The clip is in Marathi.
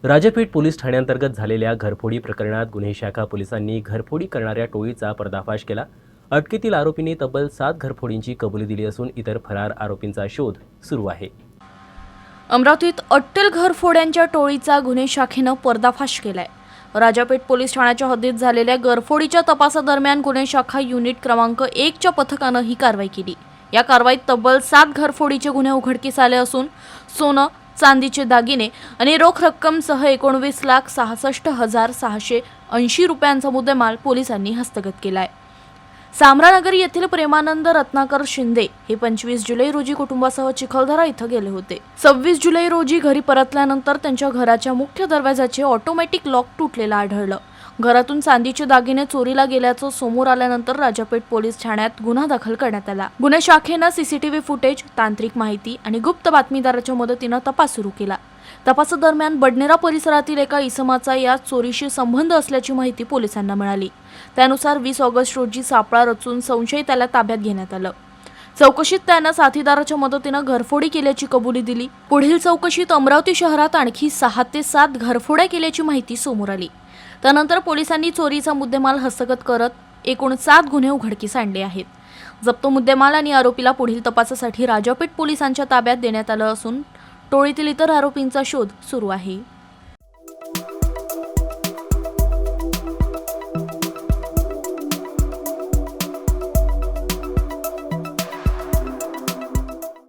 राजापेठ पोलीस ठाण्याअंतर्गत झालेल्या घरफोडी प्रकरणात गुन्हे शाखा पोलिसांनी घरफोडी करणाऱ्या टोळीचा पर्दाफाश केला। अटकेतील आरोपींनी तब्बल 7 घरफोडींची कबुली दिली असून इतर फरार आरोपींचा शोध सुरू आहे। अमरावतीत अट्टल घरफोड्यांच्या टोळीचा गुन्हे शाखेनं पर्दाफाश केलाय। राजापेठ पोलीस ठाण्याच्या हद्दीत झालेल्या घरफोडीच्या तपासादरम्यान गुन्हे शाखा युनिट क्रमांक 1 च्या पथकानं ही कारवाई केली। या कारवाईत तब्बल 7 घरफोडीचे गुन्हे उघडकीस आले असून सोनं, चांदीचे दागिने आणि रोख रक्कमसह 19,66,680 रुपयांचा मुद्देमाल पोलिसांनी हस्तगत केलाय। सामरानगर येथील प्रेमानंद रत्नाकर शिंदे हे 25 जुलै रोजी कुटुंबासह चिखलदरा इथं गेले होते। 26 जुलै रोजी घरी परतल्यानंतर त्यांच्या घराच्या मुख्य दरवाजाचे ऑटोमॅटिक लॉक तुटलेलं आढळलं। घरातून चांदीचे दागिने चोरीला गेल्याचं समोर आल्यानंतर राजापेठ पोलीस ठाण्यात गुन्हा दाखल करण्यात आला। गुन्हे शाखेनं सीसीटीव्ही फुटेज, तांत्रिक माहिती आणि गुप्त बातमीदाराच्या मदतीनं तपास सुरू केला। तपासादरम्यान बडनेरा परिसरातील एका इसमाचा या चोरीशी संबंध असल्याची माहिती पोलिसांना मिळाली। त्यानुसार 20 ऑगस्ट रोजी सापळा रचून संशयिताला ताब्यात घेण्यात आलं। चौकशीत त्यानं साथीदाराच्या मदतीनं घरफोडी केल्याची कबुली दिली। पुढील चौकशीत अमरावती शहरात आणखी 6 ते 7 घरफोड्या केल्याची माहिती समोर आली। त्यानंतर पोलिसांनी चोरीचा मुद्देमाल हस्तगत करत एकूण 7 गुन्हे उघडकीस आणले आहेत। जप्त मुद्देमाल आणि आरोपीला पुढील तपासासाठी राजापेठ पोलिसांच्या ताब्यात देण्यात आलं असून टोळीतील इतर आरोपींचा शोध सुरू आहे।